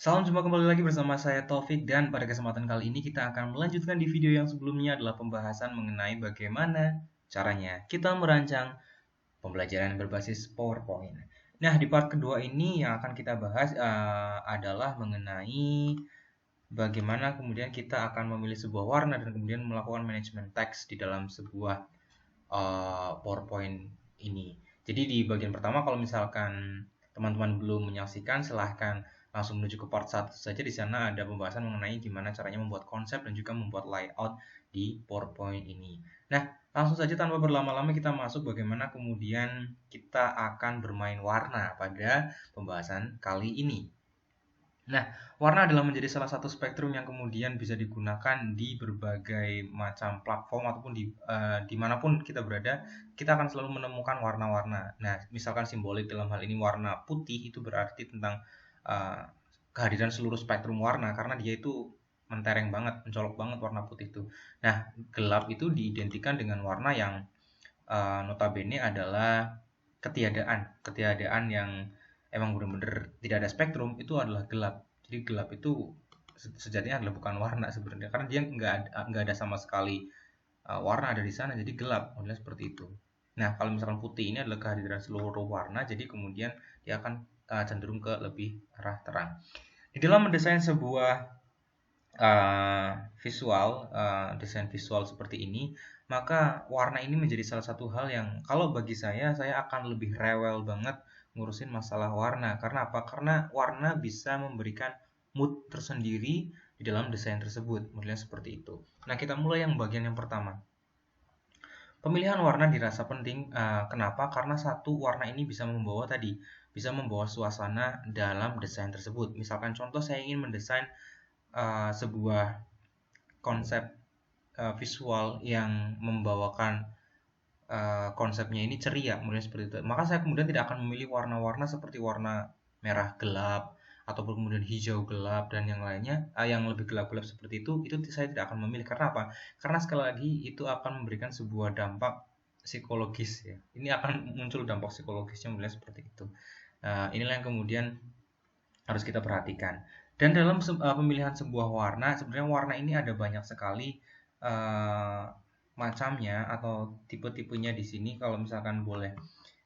Salam jumpa kembali lagi bersama saya Taufik, dan pada kesempatan kali ini kita akan melanjutkan di video yang sebelumnya adalah pembahasan mengenai bagaimana caranya kita merancang pembelajaran berbasis PowerPoint. Nah, di part kedua ini yang akan kita bahas adalah mengenai bagaimana kemudian kita akan memilih sebuah warna dan kemudian melakukan manajemen teks di dalam sebuah PowerPoint ini. Jadi di bagian pertama, kalau misalkan teman-teman belum menyaksikan, silahkan langsung menuju ke part 1 saja. Di sana ada pembahasan mengenai gimana caranya membuat konsep dan juga membuat layout di PowerPoint ini. Nah, langsung saja tanpa berlama-lama kita masuk bagaimana kemudian kita akan bermain warna pada pembahasan kali ini. Nah, warna adalah menjadi salah satu spektrum yang kemudian bisa digunakan di berbagai macam platform ataupun dimanapun kita berada, kita akan selalu menemukan warna-warna. Nah, misalkan simbolik dalam hal ini warna putih itu berarti tentang uh, kehadiran seluruh spektrum warna karena dia itu mentereng banget, mencolok banget warna putih itu. Nah, gelap itu diidentikan dengan warna yang notabene adalah ketiadaan yang emang benar-benar tidak ada spektrum, itu adalah gelap. Jadi gelap itu sejatinya adalah bukan warna sebenarnya, karena dia nggak ada sama sekali warna ada di sana, jadi gelap, modelnya seperti itu. Nah, kalau misalkan putih ini adalah kehadiran seluruh warna, jadi kemudian dia akan cenderung ke lebih arah terang. Di dalam mendesain sebuah desain visual seperti ini, maka warna ini menjadi salah satu hal yang kalau bagi saya akan lebih rewel banget ngurusin masalah warna. Karena apa? Karena warna bisa memberikan mood tersendiri di dalam desain tersebut, modelnya seperti itu. Nah, kita mulai yang bagian yang pertama. Pemilihan warna dirasa penting. Kenapa? Karena satu, warna ini bisa membawa suasana dalam desain tersebut. Misalkan contoh, saya ingin mendesain sebuah konsep visual yang membawakan konsepnya ini ceria, kemudian seperti itu. Maka saya kemudian tidak akan memilih warna-warna seperti warna merah gelap ataupun kemudian hijau gelap dan yang lainnya, yang lebih gelap-gelap seperti itu saya tidak akan memilih. Karena apa? Karena sekali lagi itu akan memberikan sebuah dampak psikologis ya. Ini akan muncul dampak psikologisnya mulai seperti itu. Inilah yang kemudian harus kita perhatikan. Dan dalam pemilihan sebuah warna, sebenarnya warna ini ada banyak sekali uh, macamnya atau tipe-tipenya di sini. Kalau misalkan boleh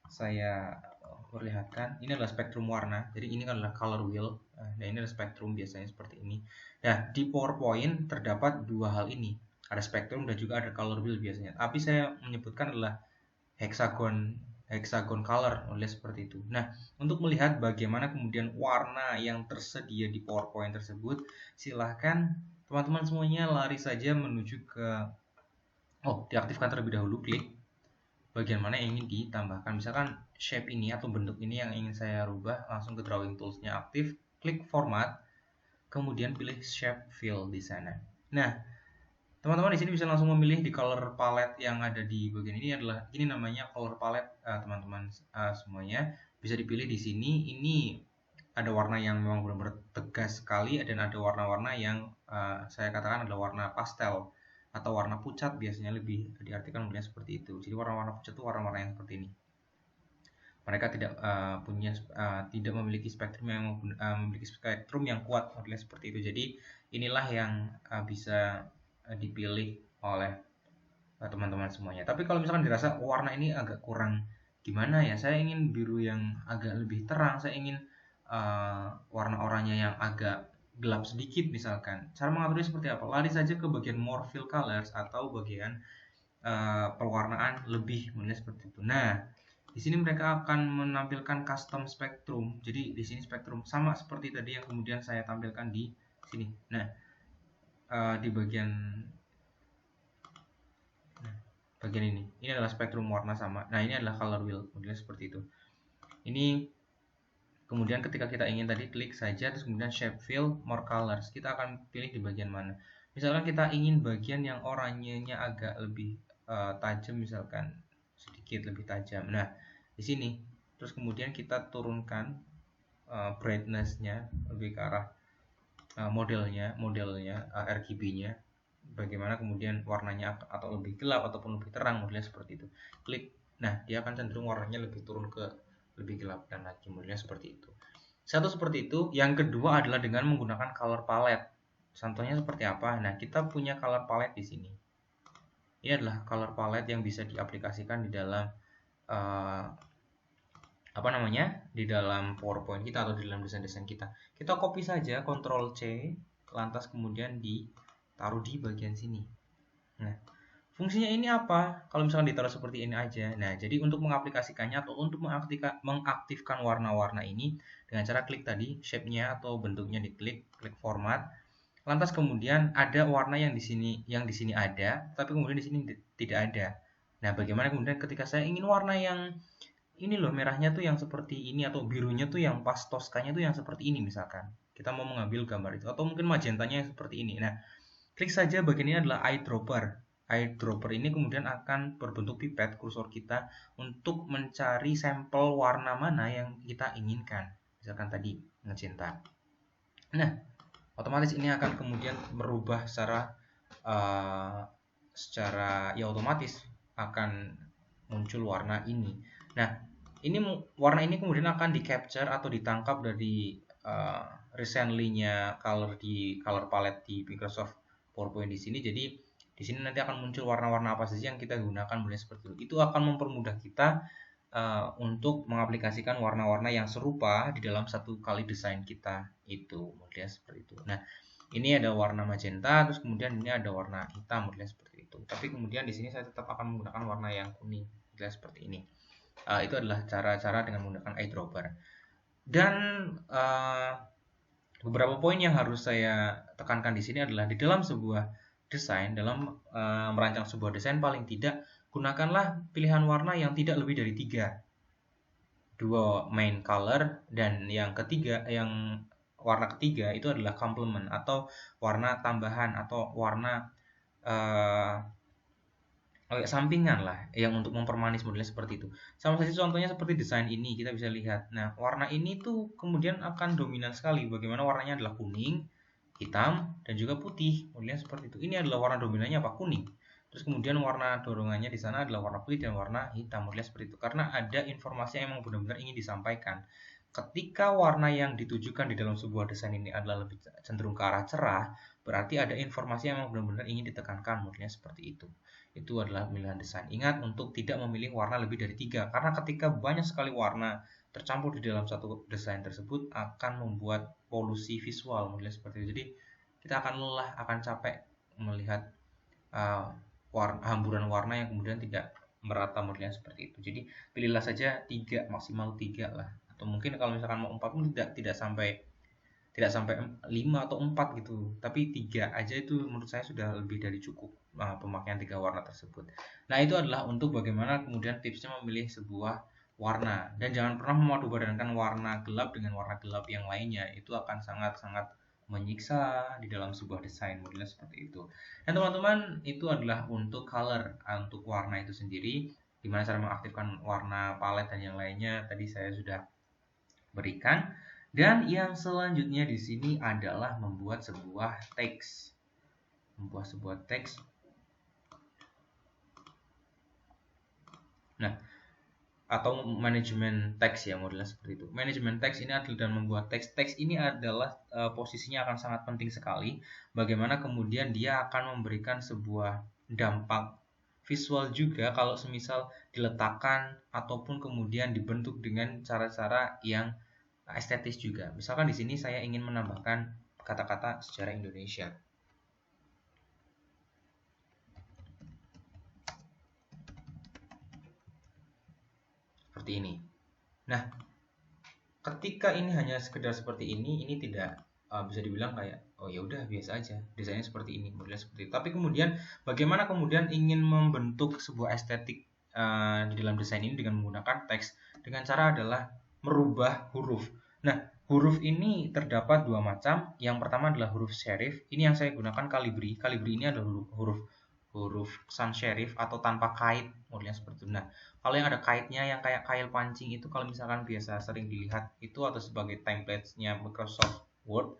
saya perlihatkan, ini adalah spektrum warna. Jadi ini adalah color wheel. Nah, ini adalah spektrum biasanya seperti ini. Nah, di PowerPoint terdapat dua hal ini. Ada spektrum dan juga ada color wheel biasanya. Tapi saya menyebutkan adalah hexagon hexagon color oleh seperti itu. Nah, untuk melihat bagaimana kemudian warna yang tersedia di PowerPoint tersebut, silahkan teman-teman semuanya lari saja menuju ke diaktifkan terlebih dahulu, klik bagian mana yang ingin ditambahkan. Misalkan shape ini atau bentuk ini yang ingin saya rubah, langsung ke drawing toolsnya aktif, klik format, kemudian pilih shape fill di sana. Nah, teman-teman di sini bisa langsung memilih di color palette yang ada di bagian ini. Ini namanya color palette, teman-teman semuanya bisa dipilih di sini. Ini ada warna yang memang benar-benar tegas sekali dan ada warna-warna yang saya katakan adalah warna pastel atau warna pucat, biasanya lebih diartikan mungkin seperti itu. Jadi warna-warna pucat itu warna-warna yang seperti ini. Mereka tidak memiliki spektrum yang kuat, modelnya seperti itu. Jadi inilah yang bisa dipilih oleh teman-teman semuanya. Tapi kalau misalkan dirasa warna ini agak kurang gimana ya, saya ingin biru yang agak lebih terang, saya ingin warna oranye yang agak gelap sedikit misalkan. Cara mengaturnya seperti apa? Lari saja ke bagian more fill colors atau bagian pewarnaan lebih, modelnya seperti itu. Nah, di sini mereka akan menampilkan custom spectrum. Jadi di sini spektrum sama seperti tadi yang kemudian saya tampilkan di sini. Nah, di bagian ini adalah spektrum warna sama. Nah, ini adalah color wheel, modelnya seperti itu. Ini kemudian ketika kita ingin tadi, klik saja terus kemudian shape fill more colors. Kita akan pilih di bagian mana. Misalkan kita ingin bagian yang oranyenya agak lebih tajam, misalkan sedikit lebih tajam. Nah, di sini terus kemudian kita turunkan brightness-nya lebih ke arah modelnya RGB-nya, bagaimana kemudian warnanya atau lebih gelap ataupun lebih terang, modelnya seperti itu. Klik, nah dia akan cenderung warnanya lebih turun ke lebih gelap dan lagi, modelnya seperti itu. Satu seperti itu. Yang kedua adalah dengan menggunakan color palette. Contohnya seperti apa? Nah, kita punya color palette di sini. Ini adalah color palette yang bisa diaplikasikan di dalam uh, apa namanya? Di dalam PowerPoint kita atau di dalam desain-desain kita. Kita copy saja, Ctrl C, lantas kemudian ditaruh di bagian sini. Nah, fungsinya ini apa? Kalau misalkan ditaruh seperti ini aja. Nah, jadi untuk mengaplikasikannya atau untuk mengaktifkan warna-warna ini dengan cara klik tadi shape-nya atau bentuknya diklik, klik format. Lantas kemudian ada warna yang di sini ada, tapi kemudian di sini tidak ada. Nah, bagaimana kemudian ketika saya ingin warna yang ini loh merahnya tuh yang seperti ini atau birunya tuh yang pas toskanya tuh yang seperti ini misalkan. Kita mau mengambil gambar itu atau mungkin magentanya yang seperti ini. Nah, klik saja bagian ini adalah eyedropper. Eyedropper ini kemudian akan berbentuk pipet kursor kita untuk mencari sampel warna mana yang kita inginkan. Misalkan tadi magenta. Nah, otomatis ini akan kemudian merubah secara ya otomatis akan muncul warna ini. Nah, warna ini kemudian akan di capture atau ditangkap dari recently-nya color palette di Microsoft PowerPoint di sini. Jadi di sini nanti akan muncul warna-warna apa saja yang kita gunakan mulai seperti itu. Itu akan mempermudah kita untuk mengaplikasikan warna-warna yang serupa di dalam satu kali desain kita itu, modelnya seperti itu. Nah, ini ada warna magenta, terus kemudian ini ada warna hitam, modelnya seperti itu. Tapi kemudian di sini saya tetap akan menggunakan warna yang kuning, modelnya seperti ini. Itu adalah cara-cara dengan menggunakan eyedropper. Dan beberapa poin yang harus saya tekankan di sini adalah di dalam sebuah desain, dalam merancang sebuah desain paling tidak gunakanlah pilihan warna yang tidak lebih dari 3. 2 main color dan yang warna ketiga itu adalah complement atau warna tambahan atau warna sampingan lah yang untuk mempermanis modelnya seperti itu. Sama saja contohnya seperti desain ini kita bisa lihat. Nah, warna ini tuh kemudian akan dominan sekali. Bagaimana warnanya adalah kuning, hitam, dan juga putih. Modelnya seperti itu. Ini adalah warna dominannya apa? Kuning. Terus kemudian warna dorongannya di sana adalah warna putih dan warna hitam. Modelnya seperti itu. Karena ada informasi yang memang benar-benar ingin disampaikan. Ketika warna yang ditujukan di dalam sebuah desain ini adalah lebih cenderung ke arah cerah, berarti ada informasi yang memang benar-benar ingin ditekankan. Modelnya seperti itu. Itu adalah pilihan desain. Ingat untuk tidak memilih warna lebih dari 3. Karena ketika banyak sekali warna tercampur di dalam satu desain tersebut akan membuat polusi visual. Modelnya seperti itu. Jadi kita akan lelah, akan capek melihat hamburan warna yang kemudian tidak merata, modelnya seperti itu. Jadi pilihlah saja 3, maksimal 3 lah. Atau mungkin kalau misalkan mau 4 pun tidak sampai 5 atau 4 gitu. Tapi 3 aja itu menurut saya sudah lebih dari cukup pemakaian 3 warna tersebut. Nah, itu adalah untuk bagaimana kemudian tipsnya memilih sebuah warna. Dan jangan pernah memadupadankan warna gelap dengan warna gelap yang lainnya. Itu akan sangat-sangat menyiksa di dalam sebuah desain, modelnya seperti itu. Dan teman-teman, itu adalah untuk color, untuk warna itu sendiri. Gimana cara mengaktifkan warna palet dan yang lainnya tadi saya sudah berikan. Dan yang selanjutnya di sini adalah membuat sebuah teks. Membuat sebuah teks. Nah, atau manajemen teks ya, modelnya seperti itu. Manajemen teks ini adalah dan membuat teks. Teks ini adalah posisinya akan sangat penting sekali. Bagaimana kemudian dia akan memberikan sebuah dampak visual juga kalau semisal diletakkan ataupun kemudian dibentuk dengan cara-cara yang estetis juga. Misalkan di sini saya ingin menambahkan kata-kata sejarah Indonesia. Seperti ini. Nah, ketika ini hanya sekedar seperti ini tidak bisa dibilang kayak oh ya udah biasa aja, desainnya seperti ini, modelnya seperti itu. Tapi kemudian bagaimana kemudian ingin membentuk sebuah estetik di dalam desain ini dengan menggunakan teks dengan cara adalah merubah huruf. Nah, huruf ini terdapat 2 macam. Yang pertama adalah huruf serif. Ini yang saya gunakan Calibri. Calibri ini adalah huruf sans serif atau tanpa kait, modelnya seperti itu. Nah, kalau yang ada kaitnya yang kayak kail pancing itu kalau misalkan biasa sering dilihat itu atau sebagai template-nya Microsoft Word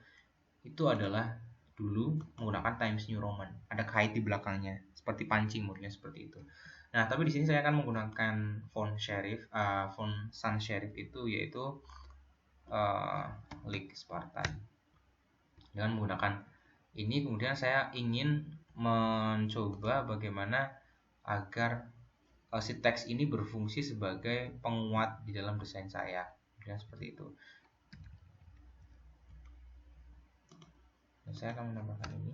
itu adalah dulu menggunakan Times New Roman. Ada kait di belakangnya seperti pancing, modelnya seperti itu. Nah, tapi di sini saya akan menggunakan font sans serif itu yaitu League Spartan. Dengan menggunakan ini kemudian saya ingin mencoba bagaimana agar si teks ini berfungsi sebagai penguat di dalam desain saya. Ya, seperti itu. Saya akan menambahkan ini.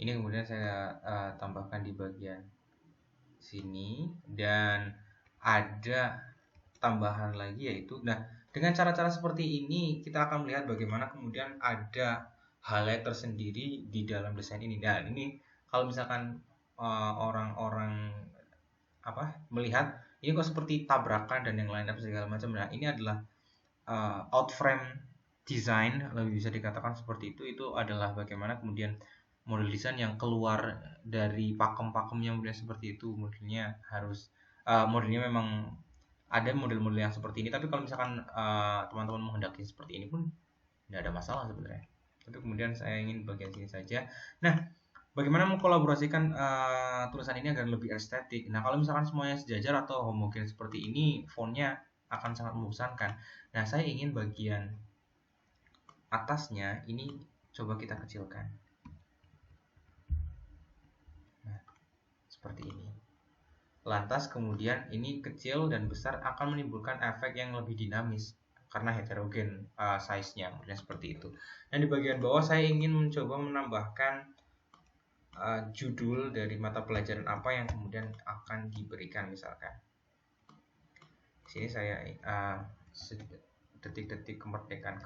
Ini kemudian saya tambahkan di bagian sini, dan ada tambahan lagi yaitu, nah, dengan cara-cara seperti ini kita akan melihat bagaimana kemudian ada highlight tersendiri di dalam desain ini. Nah, ini kalau misalkan orang-orang melihat ini kok seperti tabrakan dan yang lain dan segala macam. Nah, ini adalah out frame design, lebih bisa dikatakan seperti itu. Itu adalah bagaimana kemudian model desain yang keluar dari pakem-pakemnya, kemudian seperti itu. Modelnya harus modelnya memang ada model-model yang seperti ini, tapi kalau misalkan teman-teman menghendaki seperti ini pun tidak ada masalah sebenarnya. Tapi kemudian saya ingin bagian sini saja. Nah, bagaimana mengkolaborasikan tulisan ini agar lebih estetik? Nah, kalau misalkan semuanya sejajar atau homogen seperti ini, fontnya akan sangat membosankan. Nah, saya ingin bagian atasnya ini coba kita kecilkan. Nah, seperti ini. Lantas kemudian ini kecil dan besar akan menimbulkan efek yang lebih dinamis karena heterogen size-nya, kemudian seperti itu. Dan di bagian bawah saya ingin mencoba menambahkan judul dari mata pelajaran apa yang kemudian akan diberikan, misalkan. Di sini saya detik-detik kemerdekaan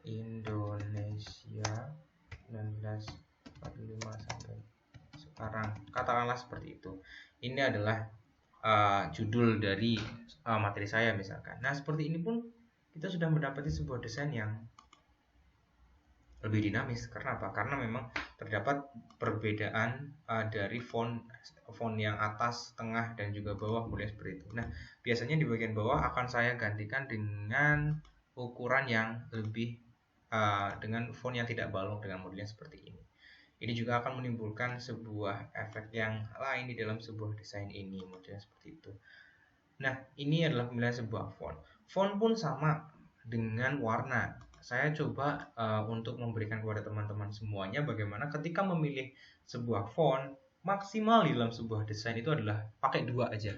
Indonesia 1945 sampai sekarang, katakanlah seperti itu. Ini adalah judul dari materi saya misalkan. Nah, seperti ini pun kita sudah mendapati sebuah desain yang lebih dinamis. Karena apa? Karena memang terdapat perbedaan dari font yang atas, tengah, dan juga bawah, kemudian seperti itu. Nah, biasanya di bagian bawah akan saya gantikan dengan ukuran yang lebih dengan font yang tidak balok dengan modelnya seperti ini. Ini juga akan menimbulkan sebuah efek yang lain di dalam sebuah desain ini, modelnya seperti itu. Nah, ini adalah pemilihan sebuah font. Font pun sama dengan warna. Saya coba untuk memberikan kepada teman-teman semuanya bagaimana ketika memilih sebuah font, maksimal di dalam sebuah desain itu adalah pakai 2 aja.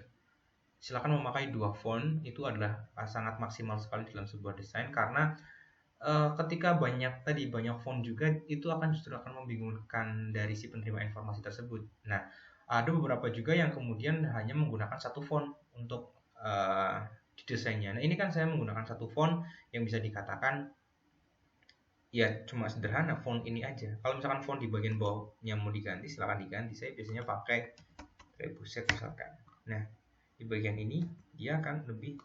Silakan memakai 2 font, itu adalah sangat maksimal sekali dalam sebuah desain, karena ketika banyak font juga itu justru akan membingungkan dari si penerima informasi tersebut. Nah, ada beberapa juga yang kemudian hanya menggunakan satu font untuk di desainnya. Nah, ini kan saya menggunakan satu font yang bisa dikatakan ya cuma sederhana, font ini aja. Kalau misalkan font di bagian bawahnya mau diganti, silakan diganti. Saya biasanya pakai Trebuchet misalkan. Nah, di bagian ini dia akan lebih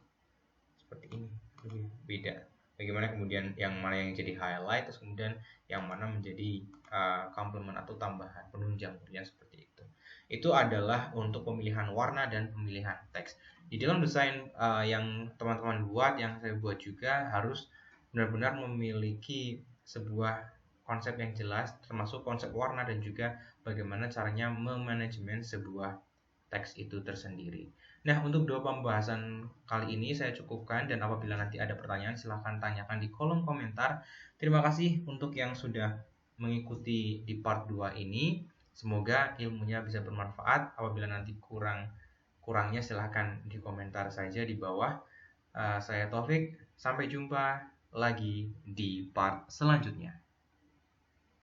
seperti ini, lebih beda. Bagaimana kemudian yang mana yang jadi highlight, terus kemudian yang mana menjadi complement atau tambahan penunjang, kemudian seperti itu. Itu adalah untuk pemilihan warna dan pemilihan teks. Di dalam desain yang teman-teman buat, yang saya buat juga, harus benar-benar memiliki sebuah konsep yang jelas, termasuk konsep warna dan juga bagaimana caranya memanajemen sebuah teks itu tersendiri. Nah, untuk 2 pembahasan kali ini saya cukupkan, dan apabila nanti ada pertanyaan silahkan tanyakan di kolom komentar. Terima kasih untuk yang sudah mengikuti di part 2 ini. Semoga ilmunya bisa bermanfaat. Apabila nanti kurangnya silahkan di komentar saja di bawah. Saya Taufik, sampai jumpa lagi di part selanjutnya.